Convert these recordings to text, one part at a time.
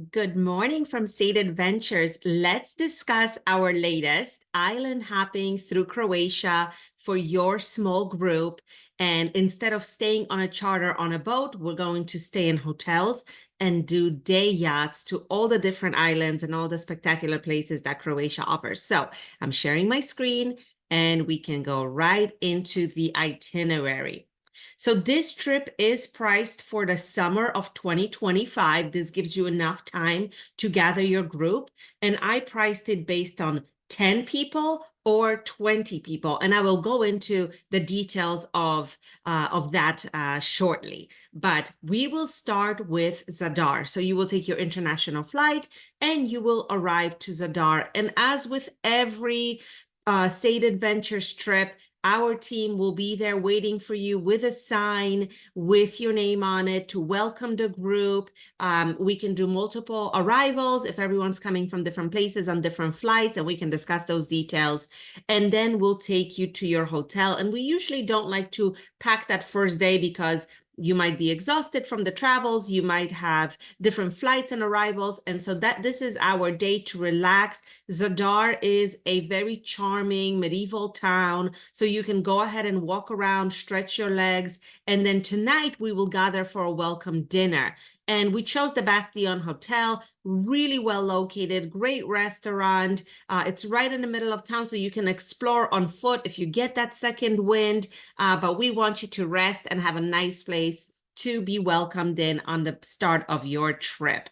Good morning from State Adventures. Let's discuss our latest island hopping through Croatia for your small group. And instead of staying on a charter on a boat, we're going to stay in hotels and do day yachts to all the different islands and all the spectacular places that Croatia offers. So I'm sharing my screen and we can go right into the itinerary. So this trip is priced for the summer of 2025. This gives you enough time to gather your group. And I priced it based on 10 people or 20 people. And I will go into the details of that shortly. But we will start with Zadar. So you will take your international flight and you will arrive to Zadar. And as with every State Adventures trip, our team will be there waiting for you with a sign with your name on it to welcome the group. We can do multiple arrivals if everyone's coming from different places on different flights, and we can discuss those details. And then we'll take you to your hotel. And we usually don't like to pack that first day because you might be exhausted from the travels, you might have different flights and arrivals, and so that this is our day to relax. Zadar is a very charming medieval town, so you can go ahead and walk around, stretch your legs, and then tonight we will gather for a welcome dinner. And we chose the Bastion Hotel, really well located, great restaurant. It's right in the middle of town, so you can explore on foot if you get that second wind. But we want you to rest and have a nice place to be welcomed in on the start of your trip.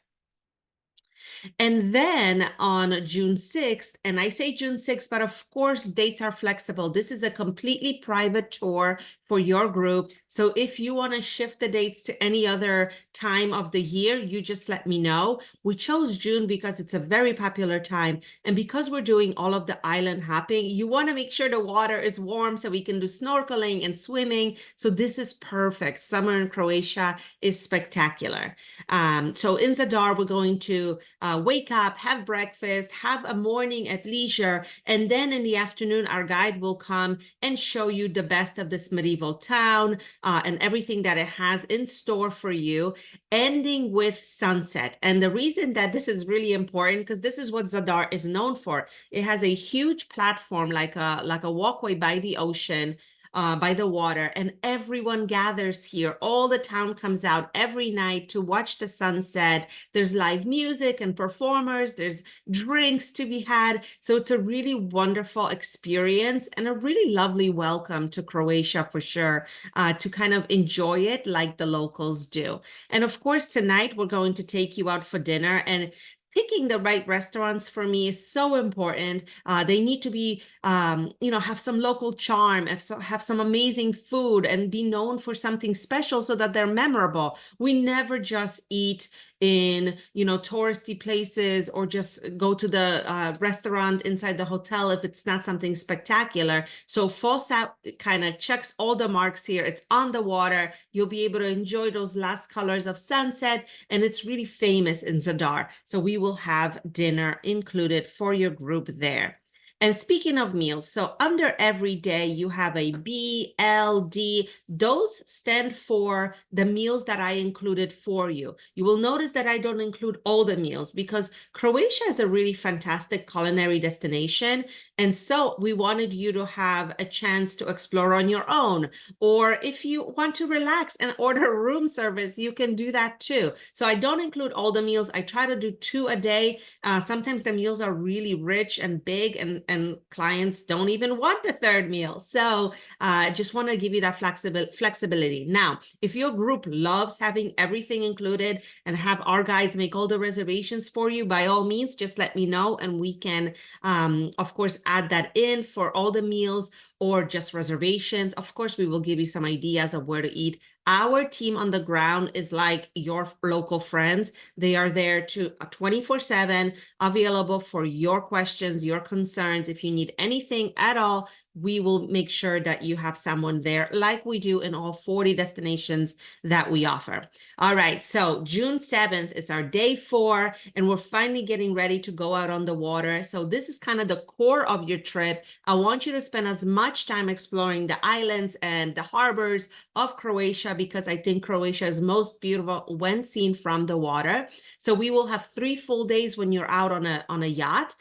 And then on June 6th, and I say June 6th, but of course, dates are flexible. This is a completely private tour for your group. So if you want to shift the dates to any other time of the year, you just let me know. We chose June because it's a very popular time. And because we're doing all of the island hopping, you want to make sure the water is warm so we can do snorkeling and swimming. So this is perfect. Summer in Croatia is spectacular. So in Zadar, we're going to wake up, have breakfast, have a morning at leisure, and then in the afternoon, our guide will come and show you the best of this medieval town and everything that it has in store for you, ending with sunset. And the reason that this is really important, because this is what Zadar is known for. It has a huge platform, like a walkway by the ocean, by the water, and everyone gathers here. All the town comes out every night to watch the sunset. There's live music and performers. There's drinks to be had. So it's a really wonderful experience and a really lovely welcome to Croatia for sure, to kind of enjoy it like the locals do. And of course, tonight we're going to take you out for dinner, and picking the right restaurants for me is so important. They need to be, have some local charm, have some amazing food, and be known for something special so that they're memorable. We never just eat in, touristy places or just go to the restaurant inside the hotel if it's not something spectacular. So Fossa kind of checks all the marks here. It's on the water. You'll be able to enjoy those last colors of sunset, and it's really famous in Zadar. So we will have dinner included for your group there. And speaking of meals, so under every day you have a B, L, D. Those stand for the meals that I included for you. You will notice that I don't include all the meals because Croatia is a really fantastic culinary destination. And so we wanted you to have a chance to explore on your own. Or if you want to relax and order room service, you can do that too. So I don't include all the meals. I try to do 2 a day. Sometimes the meals are really rich and big, and clients don't even want the third meal. So I just want to give you that flexibility. Now, if your group loves having everything included and have our guides make all the reservations for you, by all means, just let me know and we can, of course, add that in for all the meals or just reservations. Of course, we will give you some ideas of where to eat. Our team on the ground is like your local friends. They are there to 24/7, available for your questions, your concerns. If you need anything at all, we will make sure that you have someone there, like we do in all 40 destinations that we offer. All right, so June 7th is our day 4, and we're finally getting ready to go out on the water. So this is kind of the core of your trip. I want you to spend as much time exploring the islands and the harbors of Croatia, because I think Croatia is most beautiful when seen from the water. So we will have 3 full days when you're out on a yacht.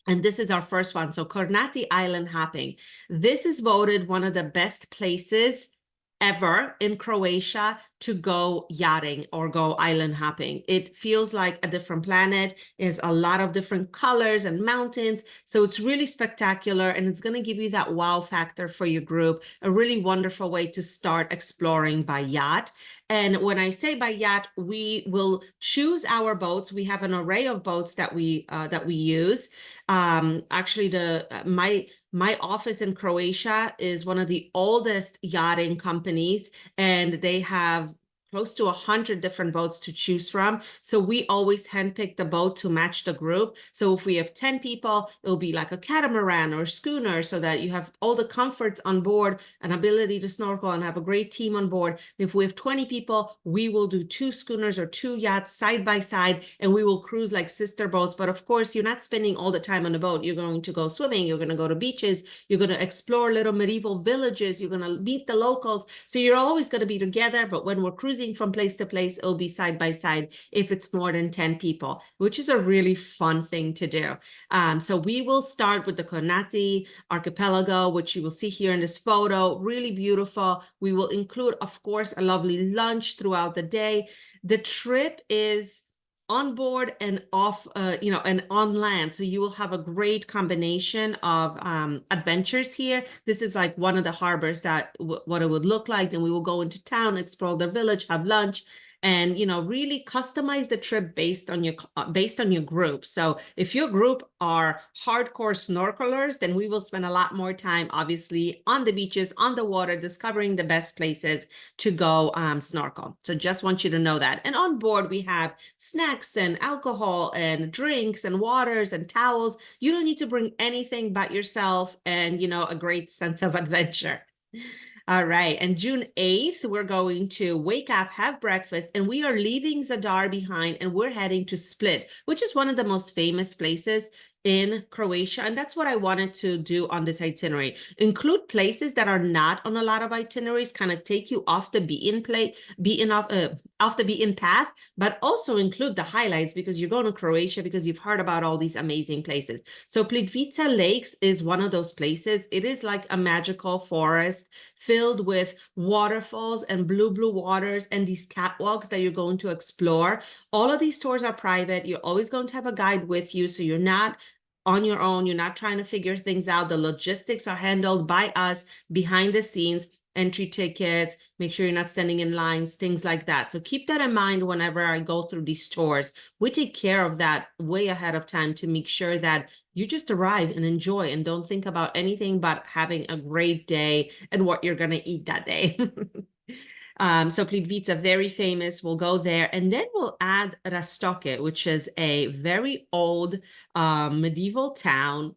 And this is our first one. So Kornati Island hopping. This is voted one of the best places ever in Croatia to go yachting or go island hopping. It feels like a different planet. There's a lot of different colors and mountains. So it's really spectacular, and it's going to give you that wow factor for your group. A really wonderful way to start exploring by yacht. And when I say by yacht, we will choose our boats. We have an array of boats that we use. Actually, my office in Croatia is one of the oldest yachting companies, and they have close to 100 different boats to choose from. So we always handpick the boat to match the group. So if we have 10 people, it'll be like a catamaran or schooner, so that you have all the comforts on board, an ability to snorkel, and have a great team on board. If we have 20 people, we will do 2 schooners or 2 yachts side by side, and we will cruise like sister boats. But of course, you're not spending all the time on the boat. You're going to go swimming, you're going to go to beaches, you're going to explore little medieval villages, you're going to meet the locals. So you're always going to be together, but when we're cruising from place to place, it'll be side by side if it's more than 10 people, which is a really fun thing to do. So we will start with the Kornati archipelago, which you will see here in this photo. Really beautiful. We will include, of course, a lovely lunch throughout the day. The trip is on board and off, and on land. So you will have a great combination of adventures here. This is like one of the harbors that what it would look like. Then we will go into town, explore the village, have lunch, and really customize the trip based on your group. So if your group are hardcore snorkelers, then we will spend a lot more time, obviously, on the beaches, on the water, discovering the best places to go snorkel. So just want you to know that. And on board, we have snacks and alcohol and drinks and waters and towels. You don't need to bring anything but yourself and, a great sense of adventure. All right. And June 8th, we're going to wake up, have breakfast, and we are leaving Zadar behind, and we're heading to Split, which is one of the most famous places in Croatia. And that's what I wanted to do on this itinerary. Include places that are not on a lot of itineraries, kind of take you off the off the beaten path, but also include the highlights, because you're going to Croatia because you've heard about all these amazing places. So Plitvice Lakes is one of those places. It is like a magical forest filled with waterfalls and blue waters and these catwalks that you're going to explore. All of these tours are private. You're always going to have a guide with you, so you're not on your own. You're not trying to figure things out. The logistics are handled by us behind the scenes. Entry tickets, make sure you're not standing in lines, things like that. So keep that in mind whenever I go through these tours. We take care of that way ahead of time to make sure that you just arrive and enjoy and don't think about anything but having a great day and what you're going to eat that day. So Plitvice, very famous. We'll go there, and then we'll add Rastoke, which is a very old medieval town,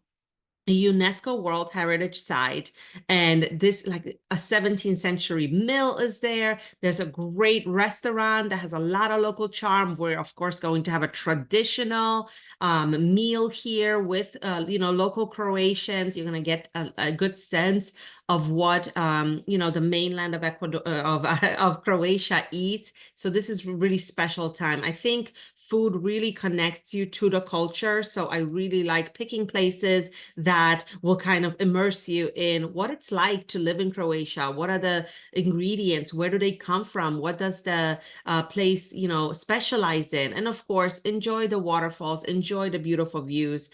a UNESCO World Heritage Site. And this, like a 17th century mill is there. There's a great restaurant that has a lot of local charm. We're, of course, going to have a traditional meal here with, local Croatians. You're going to get a good sense of what, the mainland of Ecuador, of Croatia eats. So this is a really special time. I think food really connects you to the culture. So I really like picking places that will kind of immerse you in what it's like to live in Croatia. What are the ingredients? Where do they come from? What does the place, specialize in? And of course, enjoy the waterfalls, enjoy the beautiful views.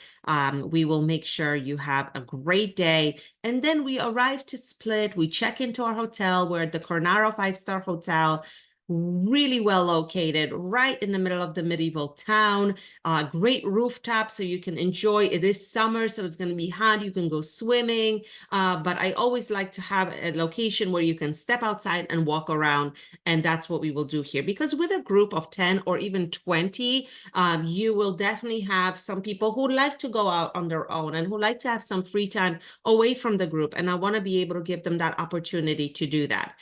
We will make sure you have a great day. And then we arrive to Split. We check into our hotel. We're at the Cornaro 5-star hotel. really well located, right in the middle of the medieval town. Great rooftop, so you can enjoy. It is summer, so it's going to be hot. You can go swimming, but I always like to have a location where you can step outside and walk around, and that's what we will do here. Because with a group of 10 or even 20, you will definitely have some people who like to go out on their own and who like to have some free time away from the group. And I want to be able to give them that opportunity to do that.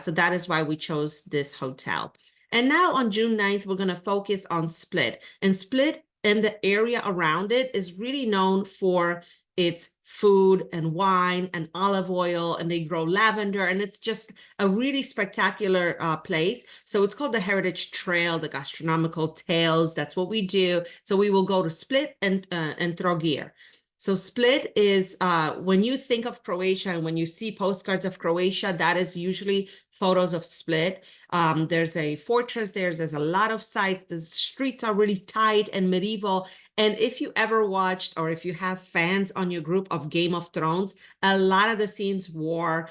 So that is why we chose this hotel. And now on June 9th, we're going to focus on Split. And Split and the area around it is really known for its food and wine and olive oil, and they grow lavender, and it's just a really spectacular place. So it's called the Heritage Trail, the gastronomical tales. That's what we do. So we will go to Split and Trogir. So Split is, when you think of Croatia and when you see postcards of Croatia, that is usually photos of Split. There's a fortress there. There's a lot of sights. The streets are really tight and medieval. And if you ever watched, or if you have fans on your group of Game of Thrones, a lot of the scenes were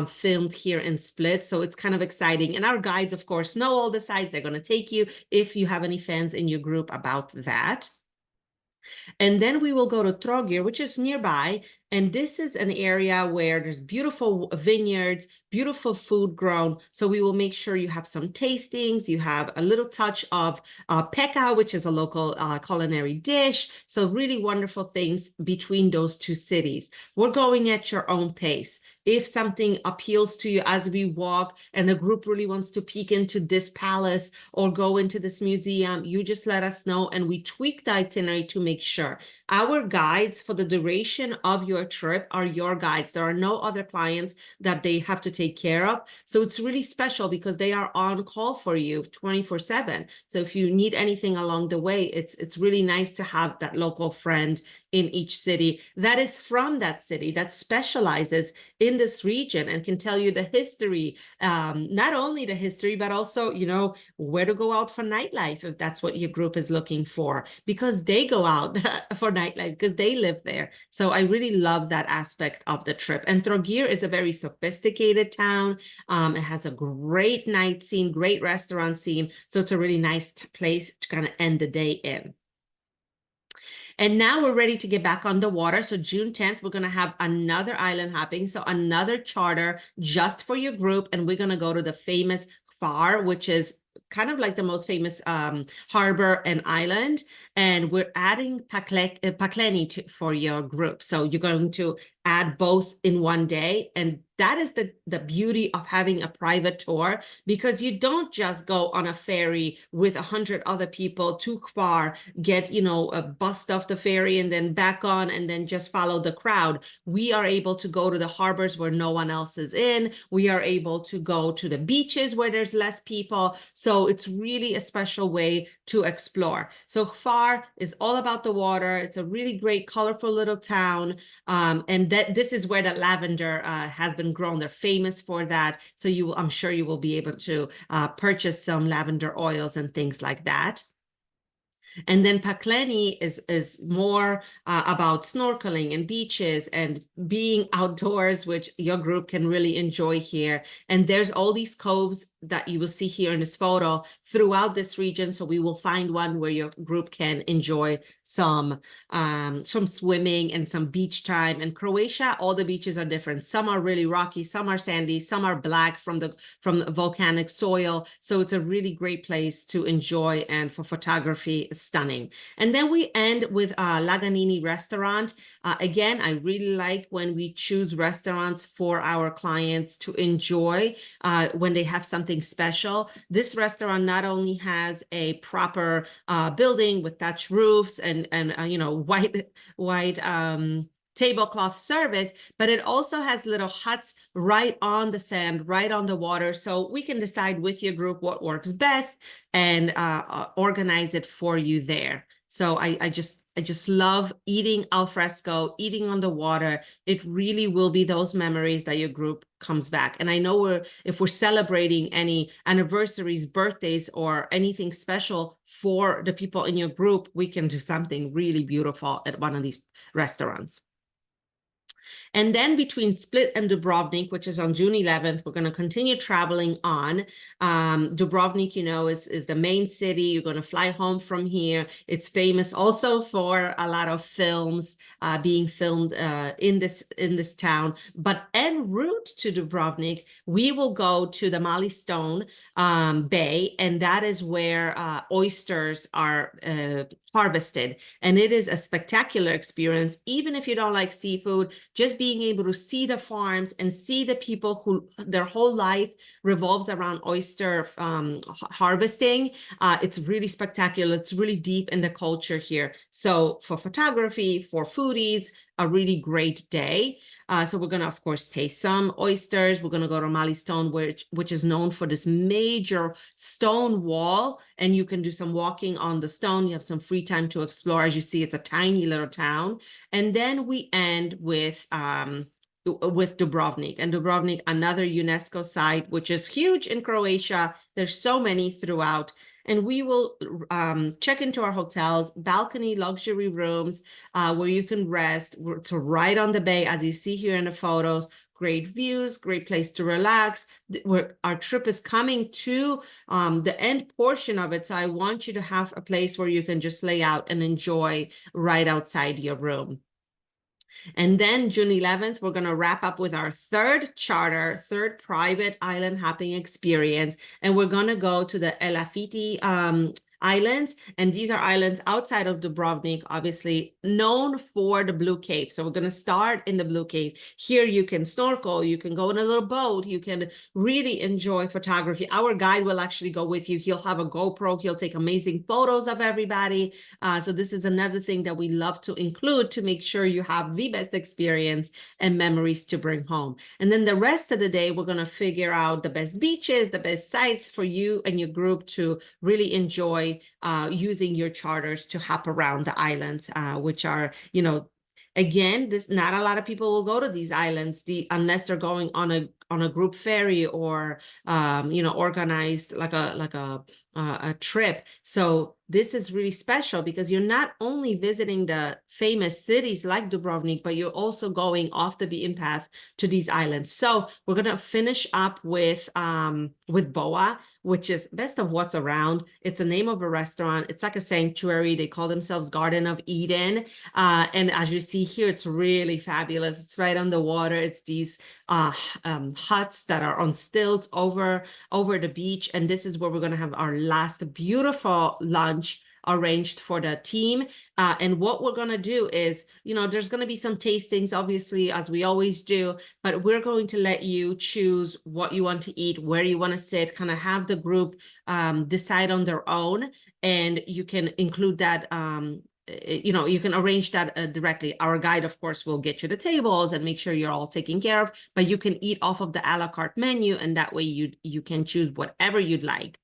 filmed here in Split. So it's kind of exciting. And our guides, of course, know all the sites. They're going to take you if you have any fans in your group about that. And then we will go to Trogir, which is nearby. And this is an area where there's beautiful vineyards, beautiful food grown. So we will make sure you have some tastings. You have a little touch of peka, which is a local culinary dish. So really wonderful things between those two cities. We're going at your own pace. If something appeals to you as we walk and the group really wants to peek into this palace or go into this museum, you just let us know and we tweak the itinerary to make sure. Our guides for the duration of your trip are your guides. There are no other clients that they have to take care of. So it's really special because they are on call for you 24/7. So if you need anything along the way, it's really nice to have that local friend in each city that is from that city, that specializes in this region and can tell you the history, not only the history, but also, you know, where to go out for nightlife if that's what your group is looking for, because they go out for nightlife because they live there. So I really love that aspect of the trip. And Trogir is a very sophisticated town. It has a great night scene, great restaurant scene. So it's a really nice place to kind of end the day in. And now we're ready to get back on the water. So June 10th, we're going to have another island hopping. So another charter just for your group. And we're going to go to the famous Far, which is kind of like the most famous harbor and island. And we're adding Pakleni for your group. So you're going to add both in one day. And that is the beauty of having a private tour, because you don't just go on a ferry with 100 other people too far, get, you know, a bust off the ferry and then back on and then just follow the crowd. We are able to go to the harbors where no one else is in. We are able to go to the beaches where there's less people. So it's really a special way to explore. So Far is all about the water. It's a really great, colorful little town. And this is where the lavender has been grown. They're famous for that. So I'm sure you will be able to purchase some lavender oils and things like that. And then Pakleni is more about snorkeling and beaches and being outdoors, which your group can really enjoy here. And there's all these coves that you will see here in this photo throughout this region. So we will find one where your group can enjoy some swimming and some beach time. In Croatia, all the beaches are different. Some are really rocky, some are sandy, some are black from the volcanic soil. So it's a really great place to enjoy, and for photography, stunning. And then we end with Laganini restaurant. Again, I really like when we choose restaurants for our clients to enjoy when they have something special. This restaurant not only has a proper building with thatched roofs and you know, white tablecloth service, but it also has little huts right on the sand, right on the water. So we can decide with your group what works best and organize it for you there. So I just love eating al fresco, eating on the water. It really will be those memories that your group comes back. And I know if we're celebrating any anniversaries, birthdays, or anything special for the people in your group, we can do something really beautiful at one of these restaurants. And then between Split and Dubrovnik, which is on June 11th, we're going to continue traveling on. Dubrovnik, is the main city. You're going to fly home from here. It's famous also for a lot of films being filmed in this town. But en route to Dubrovnik, we will go to the Mali Stone Bay, and that is where oysters are harvested. And it is a spectacular experience, even if you don't like seafood. Just being able to see the farms and see the people who their whole life revolves around oyster harvesting. It's really spectacular. It's really deep in the culture here. So for photography, for foodies, a really great day. So we're going to, of course, taste some oysters. We're going to go to Mali Stone, which is known for this major stone wall. And you can do some walking on the stone. You have some free time to explore. As you see, it's a tiny little town. And then we end with Dubrovnik. And Dubrovnik, another UNESCO site, which is huge in Croatia. There's so many throughout. And we will check into our hotels, balcony luxury rooms where you can rest. It's right on the bay, as you see here in the photos. Great views, great place to relax. Our trip is coming to the end portion of it. So I want you to have a place where you can just lay out and enjoy right outside your room. And then June 11th, we're going to wrap up with our third private island hopping experience. And we're going to go to the Elafiti Islands. And these are islands outside of Dubrovnik, obviously known for the Blue Cave. So we're going to start in the Blue Cave. Here you can snorkel, you can go in a little boat, you can really enjoy photography. Our guide will actually go with you. He'll have a GoPro, he'll take amazing photos of everybody. So this is another thing that we love to include to make sure you have the best experience and memories to bring home. And then the rest of the day, we're going to figure out the best beaches, the best sites for you and your group to really enjoy using your charters to hop around the islands, which are, again, not a lot of people will go to these islands unless they're going on a group ferry or organized like a trip. So this is really special because you're not only visiting the famous cities like Dubrovnik, but you're also going off the beaten path to these islands. So we're going to finish up with Boa, which is best of what's around. It's a name of a restaurant. It's like a sanctuary. They call themselves Garden of Eden. And as you see here, it's really fabulous. It's right on the water. It's these huts that are on stilts over the beach. And this is where we're going to have our last beautiful lunch arranged for the team. And what we're going to do is, there's going to be some tastings, obviously, as we always do, but we're going to let you choose what you want to eat, where you want to sit, kind of have the group decide on their own. And you can include that you can arrange that directly. Our guide, of course, will get you the tables and make sure you're all taken care of, but you can eat off of the a la carte menu, and that way you can choose whatever you'd like.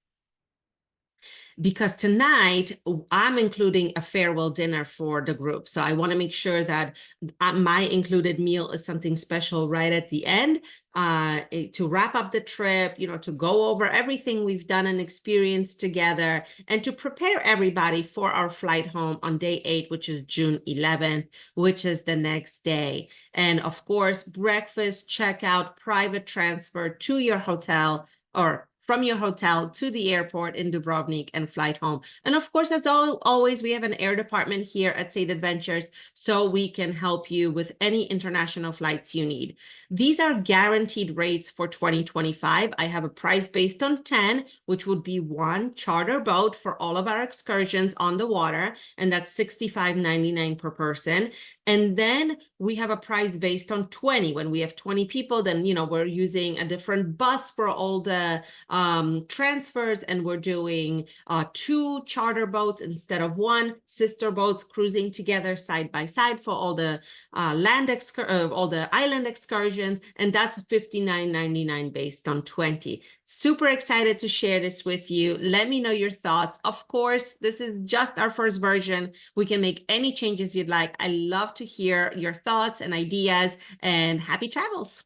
Because tonight I'm including a farewell dinner for the group. So I want to make sure that my included meal is something special right at the end to wrap up the trip, to go over everything we've done and experienced together and to prepare everybody for our flight home on day 8, which is June 11th, which is the next day. And of course, breakfast, checkout, private transfer to your hotel or from your hotel to the airport in Dubrovnik and flight home. And of course, as always, we have an air department here at State Adventures, so we can help you with any international flights you need. These are guaranteed rates for 2025. I have a price based on 10, which would be one charter boat for all of our excursions on the water, and that's $65.99 per person. And then we have a price based on 20. When we have 20 people, then, we're using a different bus for all the transfers, and we're doing 2 charter boats instead of 1, sister boats cruising together side by side for all the all the island excursions, and that's $59.99 based on 20. Super excited to share this with you. Let me know your thoughts. Of course, this is just our first version. We can make any changes you'd like. I love to hear your thoughts and ideas, and happy travels.